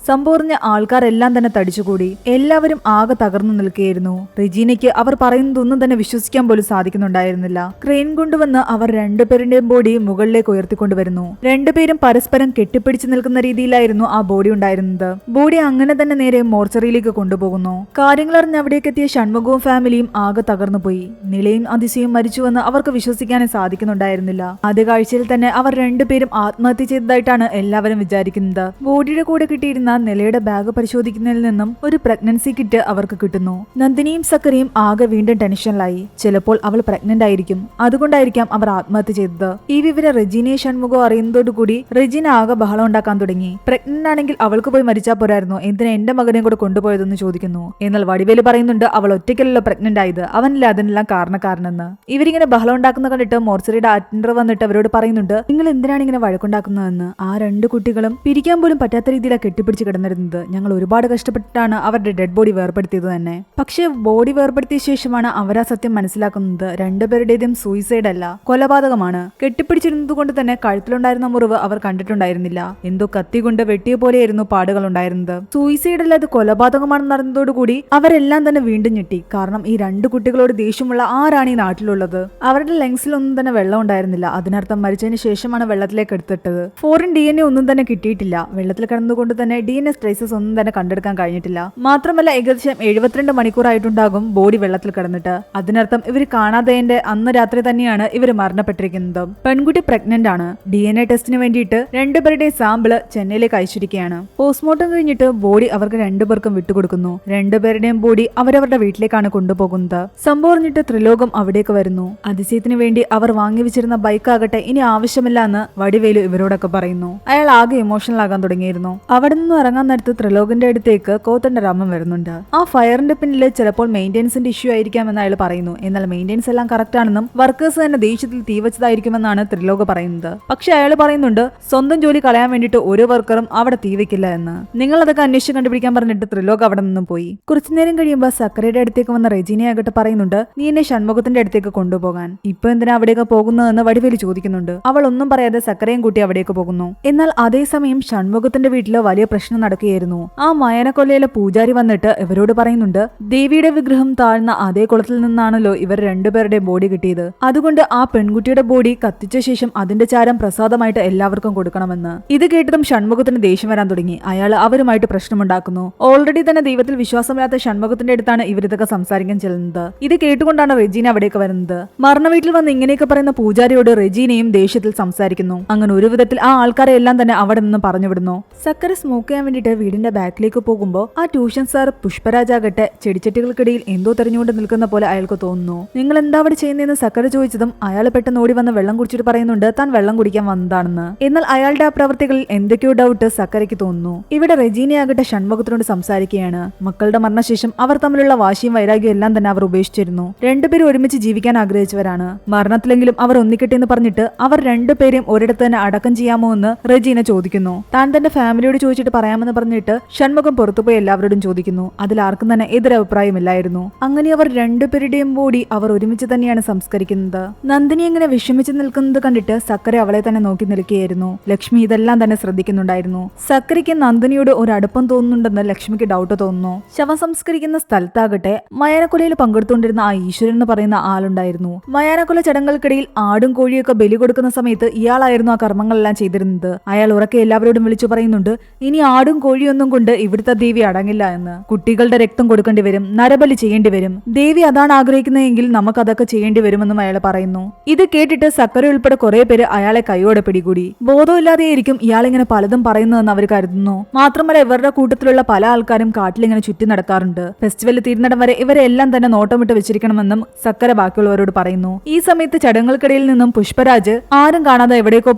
സംഭവറിഞ്ഞ ആൾക്കാരെല്ലാം തന്നെ തടിച്ചുകൂടി. എല്ലാവരും ആകെ തകർന്നു നിൽക്കുകയായിരുന്നു. റെജീനയ്ക്ക് അവർ പറയുന്നതൊന്നും തന്നെ വിശ്വസിക്കാൻ പോലും സാധിക്കുന്നുണ്ടായിരുന്നില്ല. ക്രെയിൻ കൊണ്ടുവന്ന് അവർ രണ്ടുപേരുടെയും ബോഡി മുകളിലേക്ക് ഉയർത്തിക്കൊണ്ടുവരുന്നു. രണ്ടുപേരും പരസ്പരം കെട്ടിപ്പിടിച്ചു നിൽക്കുന്ന രീതിയിലായിരുന്നു ആ ബോഡി ഉണ്ടായിരുന്നത്. ബോഡി അങ്ങനെ തന്നെ നേരെ മോർച്ചറിയിലേക്ക് കൊണ്ടുപോകുന്നു. കാര്യങ്ങൾ അറിഞ്ഞ് അവിടേക്ക് എത്തിയ ഷൺമുഖവും ഫാമിലിയും ആകെ തകർന്നുപോയി. നിലയും അതിശയും മരിച്ചുവെന്ന് അവർക്ക് വിശ്വസിക്കാനേ സാധിക്കുന്നുണ്ടായിരുന്നില്ല. ആദ്യ കാഴ്ചയിൽ തന്നെ അവർ രണ്ടുപേരും ആത്മഹത്യ ചെയ്തതായിട്ടാണ് എല്ലാവരും വിചാരിക്കുന്നത്. ബോഡിയുടെ കൂടെ കിട്ടിയിരുന്ന നിലയുടെ ബാഗ് പരിശോധിക്കുന്നതിൽ നിന്നും ഒരു പ്രഗ്നൻസി കിറ്റ് അവർക്ക് കിട്ടുന്നു. നന്ദിനിയും സക്കറിയും ആകെ വീണ്ടും ടെൻഷനിലായി. ചിലപ്പോൾ അവൾ പ്രഗ്നന്റ് ആയിരിക്കും, അതുകൊണ്ടായിരിക്കാം അവർ ആത്മഹത്യ ചെയ്തത്. ഈ വിവരം റെജീനയെ ഷൺമുഖം അറിയുന്നതോടുകൂടി റെജീന ആകെ ബഹളം ഉണ്ടാക്കാൻ തുടങ്ങി. പ്രഗ്നന്റ് ആണെങ്കിൽ അവൾക്ക് പോയി മരിച്ചാൽ പോരായിരുന്നു, എന്തിനാ എന്റെ മകനെയും കൂടെ കൊണ്ടുപോയതെന്ന് ചോദിക്കുന്നു. എന്നാൽ വടിവേലു പറയുന്നുണ്ട് അവൾ ഒറ്റയ്ക്കല്ലോ പ്രഗ്നന്റ് ആയത്, അവനല്ല അതിനെല്ലാം കാരണക്കാരനെന്ന്. ഇവരിങ്ങനെ ബഹളം ഉണ്ടാക്കുന്ന കണ്ടിട്ട് മോർച്ചറിയുടെ അറ്റൻഡർ വന്നിട്ട് അവരോട് പറയുന്നുണ്ട്, നിങ്ങൾ എന്തിനാണ് ഇങ്ങനെ വഴക്കുണ്ടാക്കുന്നതെന്ന്. ആ രണ്ട് കുട്ടികളും പിരിക്കാൻ പോലും പറ്റാത്ത രീതിയിലാണ് കെട്ടിപ്പിടിച്ച് കിടന്നിരുന്നത്. ഞങ്ങൾ ഒരുപാട് കഷ്ടപ്പെട്ടിട്ടാണ് അവരുടെ ഡെഡ് ബോഡി വേർപ്പെടുത്തിയത് തന്നെ. പക്ഷേ ബോഡി വേർപ്പെടുത്തിയ ശേഷമാണ് അവരാ സത്യം മനസ്സിലാക്കുന്നത്. രണ്ടുപേരുടേതും സൂയിസൈഡ് അല്ല, കൊലപാതകമാണ്. കെട്ടിപ്പിടിച്ചിരുന്നത് കൊണ്ട് തന്നെ കഴുത്തിലുണ്ടായിരുന്ന മുറിവ് അവർ കണ്ടിട്ടുണ്ടായിരുന്നില്ല. എന്തോ കത്തി കൊണ്ട് വെട്ടിയ പോലെയായിരുന്നു പാടുകൾ ഉണ്ടായിരുന്നത്. സൂയിസൈഡ് അല്ല, അത് കൊലപാതകമാണെന്ന് അറിഞ്ഞതോടുകൂടി അവരെല്ലാം തന്നെ വീണ്ടും ഞെട്ടി. കാരണം ഈ രണ്ട് കുട്ടികളോട് ദേഷ്യമുള്ള ആരാണ് ഈ നാട്ടിലുള്ളത്? അവരുടെ ലങ്സിലൊന്നും തന്നെ വെള്ളം ഉണ്ടായിരുന്നില്ല. അതിനർത്ഥം മരിച്ചതിന് ശേഷമാണ് വെള്ളത്തിലേക്ക് എടുത്തിട്ടത്. ഫോറിൻ DNA ഒന്നും തന്നെ കിട്ടിയിട്ടില്ല. വെള്ളത്തിൽ കിടന്നുകൊണ്ട് തന്നെ DNA ട്രേസസ് ഒന്നും തന്നെ കണ്ടെടുക്കാൻ കഴിഞ്ഞിട്ടില്ല. മാത്രമല്ല ഏകദേശം 72 മണിക്കൂറായിട്ടുണ്ടാകും ബോഡി വെള്ളത്തിൽ കിടന്നിട്ട്. അതിനർത്ഥം ഇവർ കാണാതെന്റെ അന്ന് രാത്രി തന്നെയാണ് ഇവർ മരണപ്പെട്ടിരിക്കുന്നത്. പെൺകുട്ടി പ്രഗ്നന്റ് ആണ്. DNA ടെസ്റ്റിന് വേണ്ടിയിട്ട് രണ്ടുപേരുടെയും സാമ്പിള് ചെന്നൈയിലേക്ക് അയച്ചിരിക്കുകയാണ്. പോസ്റ്റ്മോർട്ടം കഴിഞ്ഞിട്ട് ബോഡി അവർക്ക് രണ്ടുപേർക്കും വിട്ടുകൊടുക്കുന്നു. രണ്ടുപേരുടെയും ബോഡി അവരവരുടെ വീട്ടിലേക്കാണ് കൊണ്ടുപോകുന്നത്. സംഭവം അറിഞ്ഞിട്ട് ത്രിലോകം അവിടേക്ക് വരുന്നു. അതിശയത്തിന് വേണ്ടി അവർ വാങ്ങി വെച്ചിരുന്ന ബൈക്കാകട്ടെ ഇനി ആവശ്യമില്ല എന്ന് വടിവേലു ഇവരോടൊക്കെ പറയുന്നു. അയാൾ ആകെ ഇമോഷണൽ ആകാൻ തുടങ്ങിയിരുന്നു. അവിടെ നിന്നും ഇറങ്ങാൻ നേരത്ത് ത്രിലോകിന്റെ അടുത്തേക്ക് കോത്തന്റെ രാമൻ വരുന്നുണ്ട്. ആ ഫയറിന്റെ പിന്നിൽ ചിലപ്പോൾ മെയിന്റനൻസിന്റെ ഇഷ്യൂ ആയിരിക്കാമെന്ന് അയാൾ പറയുന്നു. എന്നാൽ മെയിന്റനൻസ് എല്ലാം കറക്റ്റ് ആണെന്നും വർക്കേഴ്സ് തന്നെ ദേഷ്യത്തിൽ തീവച്ചതായിരിക്കുമെന്നാണ് ത്രിലോക പറയുന്നത്. പക്ഷെ അയാൾ പറയുന്നുണ്ട് സ്വന്തം ജോലി കളയാൻ വേണ്ടിയിട്ട് ഒരു വർക്കറും അവിടെ തീവയ്ക്കില്ല എന്ന്. നിങ്ങൾ അതൊക്കെ അന്വേഷിച്ച് കണ്ടുപിടിക്കാൻ പറഞ്ഞിട്ട് ത്രിലോക അവിടെ നിന്നും പോയി. കുറച്ചു നേരം കഴിയുമ്പോൾ സക്കരയുടെ അടുത്തേക്ക് വന്ന റെജീനയാകട്ടെ പറയുന്നുണ്ട്, നീ എന്നെ ഷൺമുഖത്തിന്റെ അടുത്തേക്ക് കൊണ്ടുപോകാൻ. ഇപ്പൊ എന്തിനാ അവിടേക്ക് പോകുന്നതെന്ന് വടിവേലു ചോദിക്കുന്നുണ്ട്. അവൾ ഒന്നും പറയാതെ സക്കരയും കൂട്ടി അവിടേക്ക് പോകുന്നു. എന്നാൽ അതേസമയം ഷൺമുഖത്തിന്റെ വീട്ടില് വലിയ പ്രശ്നം നടക്കുകയായിരുന്നു. ആ മയനക്കൊല്ലയിലെ പൂജാരി വന്നിട്ട് ഇവരോട് പറയുന്നുണ്ട്, ദേവിയുടെ വിഗ്രഹം താഴ്ന്ന അതേ കുളത്തിൽ നിന്നാണല്ലോ ഇവർ രണ്ടുപേരുടെ ബോഡി കിട്ടിയത്. അതുകൊണ്ട് ആ പെൺകുട്ടിയുടെ ബോഡി കത്തിച്ച ശേഷം അതിന്റെ ചാരം പ്രസാദമായിട്ട് എല്ലാവർക്കും കൊടുക്കണമെന്ന്. ഇത് കേട്ടതും ഷൺമുഖത്തിന് ദേഷ്യം വരാൻ തുടങ്ങി. അയാൾ അവരുമായിട്ട് പ്രശ്നമുണ്ടാക്കുന്നു. ഓൾറെഡി തന്നെ ദൈവത്തിൽ വിശ്വാസമില്ലാത്ത ഷൺമുഖത്തിന്റെ അടുത്താണ് ഇവരിതൊക്കെ സംസാരിക്കാൻ ചെല്ലുന്നത്. ഇത് കേട്ടുകൊണ്ടാണ് റെജീന അവിടേക്ക് വരുന്നത്. മരണ വീട്ടിൽ വന്ന് ഇങ്ങനെയൊക്കെ പറയുന്ന പൂജാരിയോട് റെജീനയും ദേഷ്യത്തിൽ സംസാരിക്കുന്നു. അങ്ങനെ ഒരു വിധത്തിൽ ആ ആൾക്കാരെ എല്ലാം തന്നെ അവിടെ നിന്ന് പറഞ്ഞുവിടുന്നു. സക്കര സ്മോക്ക് ചെയ്യാൻ വേണ്ടിയിട്ട് വീടിന്റെ ബാക്കിലേക്ക് പോകുമ്പോൾ ആ ട്യൂഷൻ സാർ പുഷ്പരാജാകട്ടെ ചെടിച്ചട്ടികൾക്കിടയിൽ എന്തോ തെരഞ്ഞുകൊണ്ട് നിൽക്കുന്ന പോലെ അയാൾക്ക് തോന്നുന്നു. നിങ്ങൾ എന്താ അവിടെ ചെയ്യുന്നതെന്ന് സക്കര ചോദിച്ചതും അയാൾ പെട്ടെന്ന് ഓടി വന്ന് വെള്ളം കുടിച്ചിട്ട് പറയുന്നുണ്ട് താൻ വെള്ളം കുടിക്കാൻ വന്നതാണെന്ന്. എന്നാൽ അയാളുടെ ആ പ്രവൃത്തികളിൽ എന്തൊക്കെയോ ഡൗട്ട് സക്കരയ്ക്ക് തോന്നുന്നു. ഇവിടെ റെജീനയാകട്ടെ ഷൺമുഖത്തിനോട് സംസാരിക്കുകയാണ്. മക്കളുടെ മരണശേഷം അവർ തമ്മിലുള്ള വാശിയും വൈരാഗ്യവും എല്ലാം തന്നെ അവർ ഉപേക്ഷിച്ചിരുന്നു. രണ്ടുപേരും ഒരുമിച്ച് ജീവിക്കാൻ ആഗ്രഹിച്ചവരാണ്. മരണത്തിലെങ്കിലും അവർ ഒന്നിക്കട്ടെ എന്ന് പറഞ്ഞിട്ട് അവർ രണ്ടുപേരെയും ഒരിടത്ത് തന്നെ അടക്കം ചെയ്യാമോ എന്ന് റെജീന ചോദിക്കുന്നു. താൻ തന്റെ ഫാമിലിയോട് ചോദിച്ചിട്ട് പറയാമെന്ന് പറഞ്ഞിട്ട് ഷൺമുഖം പുറത്തുപോയി എല്ലാവരോടും ചോദിക്കുന്നു. അതിൽ ആർക്കും തന്നെ എതിരഭിപ്രായമില്ലായിരുന്നു. അങ്ങനെ അവർ രണ്ടുപേരുടെയും ബോഡി അവർ ഒരുമിച്ച് തന്നെയാണ് സംസ്കരിക്കുന്നത്. നന്ദിനി എങ്ങനെ വിഷമിച്ച് നിൽക്കുന്നത് കണ്ടിട്ട് സക്കര അവളെ തന്നെ നോക്കി നിൽക്കുകയായിരുന്നു. ലക്ഷ്മി ഇതെല്ലാം തന്നെ ശ്രദ്ധിക്കുന്നുണ്ടായിരുന്നു. സക്കരയ്ക്ക് നന്ദിനിയോട് ഒരു അടുപ്പം തോന്നുന്നുണ്ടെന്ന് ലക്ഷ്മിക്ക് ഡൗട്ട് തോന്നുന്നു. ശവം സംസ്കരിക്കുന്ന സ്ഥലത്താകട്ടെ മയാനക്കൊലയിൽ പങ്കെടുത്തുകൊണ്ടിരുന്ന ആ ഈശ്വരൻ എന്ന് പറയുന്ന ആളുണ്ടായിരുന്നു. മയാനക്കൊല ചടങ്ങുകൾക്കിടയിൽ ആടും കോഴിയൊക്കെ ബലി കൊടുക്കുന്ന സമയത്ത് ഇയാളായിരുന്നു ആ കർമ്മങ്ങളെല്ലാം ചെയ്തിരുന്നത്. അയാൾ ഉറക്കെ എല്ലാവരോടും വിളിച്ചു പറയുന്നുണ്ട്, ഇനി ആടും കോഴിയൊന്നും കൊണ്ട് ഇവിടുത്തെ ദേവി അടങ്ങില്ല എന്ന്. കുട്ടികളുടെ രക്തം കൊടുക്കേണ്ടി വരും, നരബലി ചെയ്യേണ്ടി വരും. ദേവി അതാണ് ആഗ്രഹിക്കുന്നതെങ്കിൽ നമുക്ക് അതൊക്കെ ചെയ്യേണ്ടി വരുമെന്നും അയാൾ പറയുന്നു. ഇത് കേട്ടിട്ട് സക്കര ഉൾപ്പെടെ കുറെ പേര് അയാളെ കൈയോടെ പിടികൂടി. ബോധമില്ലാതെയായിരിക്കും ഇയാളിങ്ങനെ പലതും പറയുന്നതെന്ന് അവർ കരുതുന്നു. മാത്രമല്ല ഇവരുടെ കൂട്ടത്തിലുള്ള പല ആൾക്കാരും കാട്ടിലിങ്ങനെ ചുറ്റി നടക്കാറുണ്ട്. ഫെസ്റ്റിവൽ തീരുന്നിടം വരെ ഇവരെ എല്ലാം തന്നെ നോട്ടമിട്ട് വെച്ചിരിക്കണമെന്നും സക്കര ബാക്കിയുള്ളവരോട് പറയുന്നു. ഈ സമയത്ത് ചടങ്ങുകൾക്കിടയിൽ നിന്നും പുഷ്പരാജ് ആരും കാണാതെ എവിടേക്കോ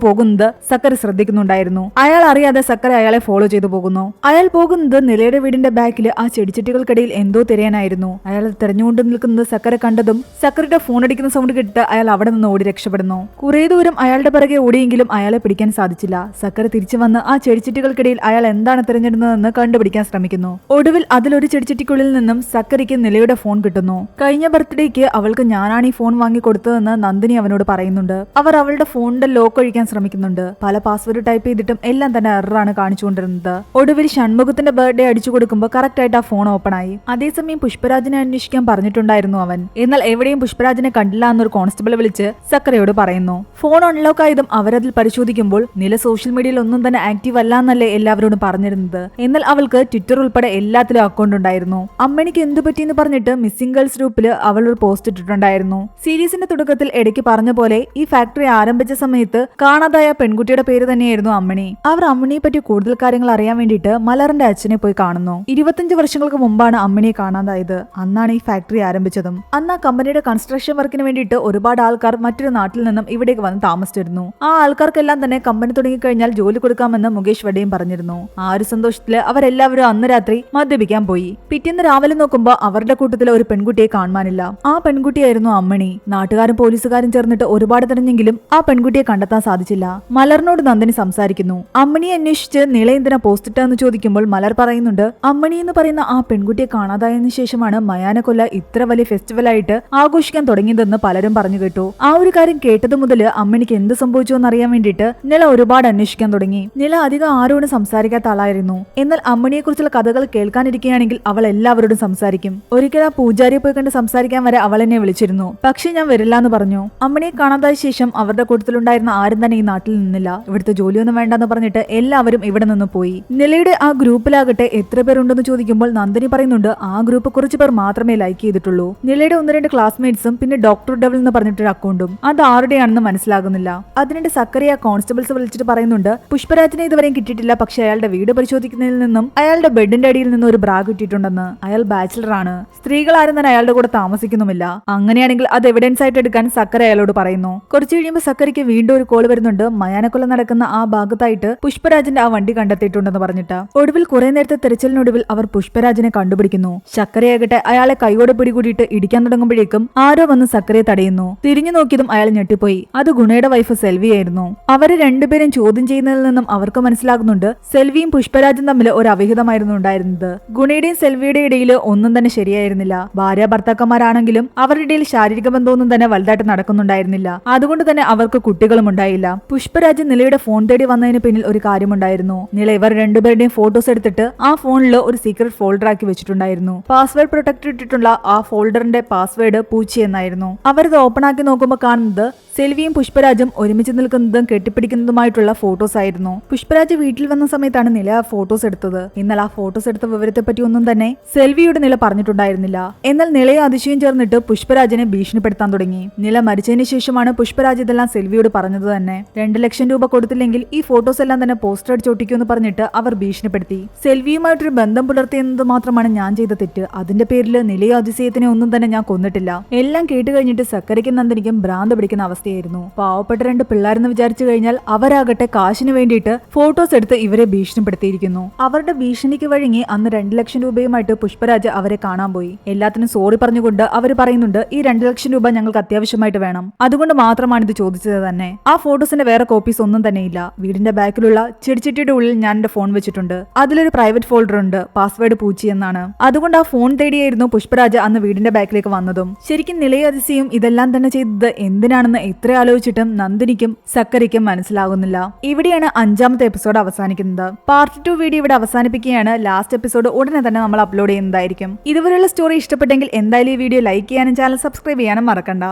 പോകുന്നത് സക്കര ശ്രദ്ധിക്കുന്നുണ്ടായിരുന്നു. അയാൾ അറിയാതെ സക്കര അയാളെ ഫോളോ ചെയ്തു പോകുന്നു. അയാൾ പോകുന്നത് നിലയുടെ വീടിന്റെ ബാക്കിൽ ആ ചെടിച്ചട്ടികൾക്കിടയിൽ എന്തോ തിരയാനായിരുന്നു. അയാൾ തെരഞ്ഞുകൊണ്ട് നിൽക്കുന്നത് സക്കര കണ്ടതും സക്കരയുടെ ഫോൺ അടിക്കുന്ന സൗണ്ട് കേട്ടിട്ട് അയാൾ അവിടെ നിന്ന് ഓടി രക്ഷപ്പെടുന്നു. കുറെ ദൂരം അയാളുടെ പിറകെ ഓടിയെങ്കിലും അയാളെ പിടിക്കാൻ സാധിച്ചില്ല. സക്കര തിരിച്ചു വന്ന് ആ ചെടിച്ചട്ടികൾക്കിടയിൽ അയാൾ എന്താണ് തിരഞ്ഞെടുത്തതെന്ന് കണ്ടുപിടിക്കാൻ ശ്രമിക്കുന്നു. ഒടുവിൽ അതിലൊരു ചെടിച്ചട്ടിക്കുള്ളിൽ നിന്നും സക്കരയ്ക്ക് നിലയുടെ ഫോൺ കിട്ടുന്നു. കഴിഞ്ഞ ബർത്ത്ഡേക്ക് അവൾക്ക് ഞാനാണ് ഈ ഫോൺ വാങ്ങി കൊടുത്തതെന്ന് നന്ദിനി അവനോട് പറയുന്നുണ്ട്. അവർ അവളുടെ ഫോണിന്റെ ലോക്ക് ഒഴിക്കാൻ ശ്രമിക്കുന്നുണ്ട്. പല പാസ്വേഡ് ടൈപ്പ് ചെയ്തിട്ട് ചെയ്തിട്ടും എല്ലാം തന്നെ എററാണ് കാണിച്ചുകൊണ്ടിരുന്നത്. ഒടുവിൽ ഷൺമുഖത്തിന്റെ ബർത്ത്ഡേ അടിച്ചു കൊടുക്കുമ്പോൾ കറക്റ്റ് ആയിട്ട് ആ ഫോൺ ഓപ്പൺ ആയി. അതേസമയം പുഷ്പരാജിനെ അന്വേഷിക്കാൻ പറഞ്ഞിട്ടുണ്ടായിരുന്നു അവൻ. എന്നാൽ എവിടെയും പുഷ്പരാജിനെ കണ്ടില്ല എന്നൊരു കോൺസ്റ്റബിൾ വിളിച്ച് സക്കരയോട് പറയുന്നു. ഫോൺ അൺലോക്ക് ആയതും അവരതിൽ പരിശോധിക്കുമ്പോൾ നില സോഷ്യൽ മീഡിയയിൽ ഒന്നും തന്നെ ആക്റ്റീവ് അല്ല എന്നല്ലേ എല്ലാവരോടും പറഞ്ഞിരുന്നത്. എന്നാൽ അവൾക്ക് ട്വിറ്റർ ഉൾപ്പെടെ എല്ലാത്തിലും അക്കൗണ്ട് ഉണ്ടായിരുന്നു. അമ്മണിക്ക് എന്തു പറ്റിയെന്ന് പറഞ്ഞിട്ട് മിസ്സിംഗ് ഗേൾസ് ഗ്രൂപ്പിൽ അവൾ ഒരു പോസ്റ്റ് ഇട്ടിട്ടുണ്ടായിരുന്നു. സീരീസിന്റെ തുടക്കത്തിൽ ഇടയ്ക്ക് പറഞ്ഞ പോലെ ഈ ഫാക്ടറി ആരംഭിച്ച സമയത്ത് കാണാതായ പെൺകുട്ടിയുടെ പേര് തന്നെയായിരുന്നു അമ്മണി. അവർ അമ്മണിയെ പറ്റി കൂടുതൽ കാര്യങ്ങൾ അറിയാൻ വേണ്ടിയിട്ട് മലറിന്റെ അച്ഛനെ പോയി കാണുന്നു. 25 വർഷങ്ങൾക്ക് മുമ്പാണ് അമ്മണിയെ കാണാതായത്. അന്നാണ് ഈ ഫാക്ടറി ആരംഭിച്ചതും. അന്ന് ആ കമ്പനിയുടെ കൺസ്ട്രക്ഷൻ വർക്കിന് വേണ്ടിയിട്ട് ഒരുപാട് ആൾക്കാർ മറ്റൊരു നാട്ടിൽ നിന്നും ഇവിടേക്ക് വന്ന് താമസിച്ചിരുന്നു. ആ ആൾക്കാർക്കെല്ലാം തന്നെ കമ്പനി തുടങ്ങിക്കഴിഞ്ഞാൽ ജോലി കൊടുക്കാമെന്ന് മുകേഷ് വടയും പറഞ്ഞിരുന്നു. ആ ഒരു സന്തോഷത്തില് അവരെല്ലാവരും അന്ന് രാത്രി മദ്യപിക്കാൻ പോയി. പിറ്റേന്ന് രാവിലെ നോക്കുമ്പോൾ അവരുടെ കൂട്ടത്തിൽ ഒരു പെൺകുട്ടിയെ കാണാനില്ല. ആ പെൺകുട്ടിയായിരുന്നു അമ്മണി. നാട്ടുകാരും പോലീസുകാരും ചേർന്നിട്ട് ഒരുപാട് തിരഞ്ഞെങ്കിലും ആ പെൺകുട്ടിയെ കണ്ടെത്താൻ സാധിച്ചില്ല. മലറിനോട് നന്ദിനി സംസാരിക്കുന്നു. അമ്മണിയെ അന്വേഷിച്ച് നില എന്തിനാ പോസ്റ്റ് ഇട്ടെന്ന് ചോദിക്കുമ്പോൾ മലർ പറയുന്നുണ്ട്, അമ്മണി എന്ന് പറയുന്ന ആ പെൺകുട്ടിയെ കാണാതായതിനു ശേഷമാണ് മയാനക്കൊല്ല ഇത്ര വലിയ ഫെസ്റ്റിവൽ ആയിട്ട് ആഘോഷിക്കാൻ തുടങ്ങിയതെന്ന് പലരും പറഞ്ഞു കേട്ടു. ആ ഒരു കാര്യം കേട്ടത് മുതൽ അമ്മണിക്ക് എന്ത് സംഭവിച്ചു എന്നറിയാൻ വേണ്ടിയിട്ട് നില ഒരുപാട് അന്വേഷിക്കാൻ തുടങ്ങി. നില അധികം ആരോടും സംസാരിക്കാത്ത ആളായിരുന്നു. എന്നാൽ അമ്മണിയെ കുറിച്ചുള്ള കഥകൾ കേൾക്കാനിരിക്കുകയാണെങ്കിൽ അവൾ എല്ലാവരോടും സംസാരിക്കും. ഒരിക്കൽ ആ പൂജാരിയെ പോയി കണ്ട് സംസാരിക്കാൻ വരെ അവൾ എന്നെ വിളിച്ചിരുന്നു. പക്ഷെ ഞാൻ വരില്ല എന്ന് പറഞ്ഞു. അമ്മണിയെ കാണാതായ ശേഷം അവരുടെ കൂട്ടത്തിലുണ്ടായിരുന്ന ആരും തന്നെ ഈ നാട്ടിൽ നിന്നില്ല. ഇവിടുത്തെ ജോലിയൊന്നും വേണ്ടെന്ന് പറഞ്ഞിട്ട് എല്ലാവരും ഇവിടെ നിന്ന് പോയി. നിലയുടെ ആ ഗ്രൂപ്പിലാകട്ടെ എത്ര പേരുണ്ടെന്ന് ചോദിക്കുമ്പോൾ നന്ദിനി പറയുന്നുണ്ട്, ആ ഗ്രൂപ്പ് കുറച്ചു പേർ മാത്രമേ ലൈക്ക് ചെയ്തിട്ടുള്ളൂ. നിലയുടെ 1-2 ക്ലാസ്മേറ്റ്സും പിന്നെ ഡോക്ടർ ഡെവിൾ എന്ന് പറഞ്ഞിട്ടൊരു അക്കൗണ്ടും. അത് ആരുടെയാണെന്ന് മനസ്സിലാകുന്നില്ല. അതിനിടെ സക്കറിയ കോൺസ്റ്റബിൾസ് വിളിച്ചിട്ട് പറയുന്നുണ്ട്, പുഷ്പരാജിനെ ഇതുവരെയും കിട്ടിയിട്ടില്ല. പക്ഷെ അയാളുടെ വീട് പരിശോധിക്കുന്നതിൽ നിന്നും അയാളുടെ ബെഡിന്റെ അടിയിൽ നിന്നും ഒരു ബ്രാ കിട്ടിയിട്ടുണ്ടെന്ന്. അയാൾ ബാച്ചിലർ ആണ്. സ്ത്രീകൾ ആരും തന്നെ അയാളുടെ കൂടെ താമസിക്കുന്നുമില്ല. അങ്ങനെയാണെങ്കിൽ അത് എവിഡൻസ് ആയിട്ട് എടുക്കാൻ സക്കര അയാളോട് പറയുന്നു. കുറച്ചു കഴിയുമ്പോൾ സക്കരയ്ക്ക് വീണ്ടും ഒരു കോൾ വരുന്നുണ്ട്. മയാനക്കൊല നടക്കുന്ന ആ ഭാഗത്തായിട്ട് പുഷ്പരാജിന്റെ ആ വണ്ടി കണ്ടെത്തിയിട്ടുണ്ടെന്ന് പറഞ്ഞിട്ട്. ഒടുവിൽ കുറെ നേരത്തെ തെരച്ചിലിനൊടുവിൽ അവർ പുഷ്പരാജിനെ കണ്ടുപിടിക്കുന്നു. സക്കരയാകട്ടെ അയാളെ കൈയോടെ പിടികൂടിയിട്ട് ഇടിക്കാൻ തുടങ്ങുമ്പോഴേക്കും ആരോ വന്ന് സക്കരയെ തടയുന്നു. തിരിഞ്ഞു നോക്കിയതും അയാൾ ഞെട്ടിപ്പോയി. അത് ഗുണയുടെ വൈഫ് സെൽവിയായിരുന്നു. അവരെ രണ്ടുപേരും ചോദ്യം ചെയ്യുന്നതിൽ നിന്നും അവർക്ക് മനസ്സിലാകുന്നുണ്ട് സെൽവിയും പുഷ്പരാജും തമ്മിൽ ഒരു അവിഹിതമായിരുന്നു ഉണ്ടായിരുന്നത്. ഗുണയുടെയും സെൽവിയുടെ ഇടയിൽ ഒന്നും തന്നെ ശരിയായിരുന്നില്ല. ഭാര്യ ഭർത്താക്കന്മാരാണെങ്കിലും അവരുടെ ഇടയിൽ ശാരീരിക ബന്ധമൊന്നും തന്നെ വലുതായിട്ട് നടക്കുന്നുണ്ടായിരുന്നില്ല. അതുകൊണ്ട് തന്നെ അവർക്ക് കുട്ടികളും ഉണ്ടായില്ല. പുഷ്പരാജ് നിലയുടെ ഫോൺ തേടി വന്നതിന് പിന്നിൽ ഒരു കാര്യമുണ്ടായിരുന്നു. നില ഇവർ രണ്ടുപേരുടെയും ഫോട്ടോസ് എടുത്തിട്ട് ആ ഫോണിൽ ഒരു സീക്രട്ട് ഫോൾഡർ ആക്കി വെച്ചിട്ടുണ്ടായിരുന്നു. പാസ്വേഡ് പ്രൊട്ടക്ട് ഇട്ടിട്ടുള്ള ആ ഫോൾഡറിന്റെ പാസ്വേഡ് പൂച്ചി എന്നായിരുന്നു. അവരത് ഓപ്പൺ ആക്കി നോക്കുമ്പോൾ കാണുന്നത് സെൽവിയും പുഷ്പരാജും ഒരുമിച്ച് നിൽക്കുന്നതും കെട്ടിപ്പിടിക്കുന്നതുമായിട്ടുള്ള ഫോട്ടോസ് ആയിരുന്നു. പുഷ്പരാജ് വീട്ടിൽ വന്ന സമയത്താണ് നില ആ ഫോട്ടോസ് എടുത്തത്. എന്നാൽ ആ ഫോട്ടോസ് എടുത്ത വിവരത്തെ പറ്റി ഒന്നും തന്നെ സെൽവിയുടെ നില പറഞ്ഞിട്ടുണ്ടായിരുന്നില്ല. എന്നാൽ നിലയെ അതിശയം ചേർന്നിട്ട് പുഷ്പരാജിനെ ഭീഷണിപ്പെടുത്താൻ തുടങ്ങി. നില മരിച്ചതിന് ശേഷമാണ് പുഷ്പരാജ് ഇതെല്ലാം സെൽവിയോട് പറഞ്ഞത് തന്നെ. 2 ലക്ഷം രൂപ കൊടുത്തില്ലെങ്കിൽ ഈ ഫോട്ടോസ് എല്ലാം തന്നെ പോസ്റ്റർ അടിച്ചൊട്ടിക്കുമെന്ന് പറഞ്ഞിട്ട് അവർ ഭീഷണിപ്പെടുത്തി. സെൽവിയുമായിട്ടൊരു ബന്ധം പുലർത്തിയെന്നത് മാത്രമാണ് ഞാൻ ചെയ്ത തെറ്റ്. അതിന്റെ പേരിൽ നിലയോ അതിശയത്തിനെ ഒന്നും തന്നെ ഞാൻ കൊന്നിട്ടില്ല. എല്ലാം കേട്ട് കഴിഞ്ഞിട്ട് സക്കരയ്ക്കും നന്ദിനിക്കും ഭ്രാന്ത് പിടിക്കുന്ന അവസ്ഥയായിരുന്നു. പാവപ്പെട്ട 2 പിള്ളേരെന്ന് വിചാരിച്ചു കഴിഞ്ഞാൽ അവരാകട്ടെ കാശിന് വേണ്ടിയിട്ട് ഫോട്ടോസ് എടുത്ത് ഇവരെ ഭീഷണിപ്പെടുത്തിയിരിക്കുന്നു. അവരുടെ ഭീഷണിക്ക് വഴങ്ങി അന്ന് 2 ലക്ഷം രൂപയുമായിട്ട് പുഷ്പരാജ് അവരെ കാണാൻ പോയി. എല്ലാത്തിനും സോറി പറഞ്ഞുകൊണ്ട് അവർ പറയുന്നുണ്ട്, ഈ 2 ലക്ഷം രൂപ ഞങ്ങൾക്ക് അത്യാവശ്യമായിട്ട് വേണം. അതുകൊണ്ട് മാത്രമാണ് ഇത് ചോദിച്ചത് തന്നെ. ആ ഫോട്ടോസിന്റെ വേറെ കോപ്പീസ് ഒന്നും തന്നെ ഇല്ല. വീടിന്റെ ബാക്കിലുള്ള ചെടിച്ചട്ടിയുടെ ഉള്ളിൽ ഞാൻ എന്റെ ഫോൺ വെച്ചിട്ടുണ്ട്. അതിലൊരു പ്രൈവറ്റ് ഫോൾഡർ ഉണ്ട്. പാസ്വേഡ് പൂച്ചി എന്നാണ്. അതുകൊണ്ട് ആ ഫോൺ തേടിയായിരുന്നു പുഷ്പരാജ് അന്ന് വീടിന്റെ ബാക്കിലേക്ക് വന്നതും. ശരിക്കും നിലയ അതിശയും ഇതെല്ലാം തന്നെ ചെയ്തത് എന്തിനാണെന്ന് എത്ര ആലോചിച്ചിട്ടും നന്ദിനിക്കും സക്കരയ്ക്കും മനസ്സിലാകുന്നില്ല. ഇവിടെയാണ് 5ാമത്തെ എപ്പിസോഡ് അവസാനിക്കുന്നത്. പാർട്ട് 2 വീഡിയോ ഇവിടെ അവസാനിപ്പിക്കുകയാണ്. ലാസ്റ്റ് എപ്പിസോഡ് ഉടനെ തന്നെ നമ്മൾ അപ്ലോഡ് ചെയ്യുന്നതായിരിക്കും. ഇതുവരെയുള്ള സ്റ്റോറി ഇഷ്ടപ്പെട്ടെങ്കിൽ എന്തായാലും ഈ വീഡിയോ ലൈക്ക് ചെയ്യാനും ചാനൽ സബ്സ്ക്രൈബ് ചെയ്യാനും മറക്കണ്ട.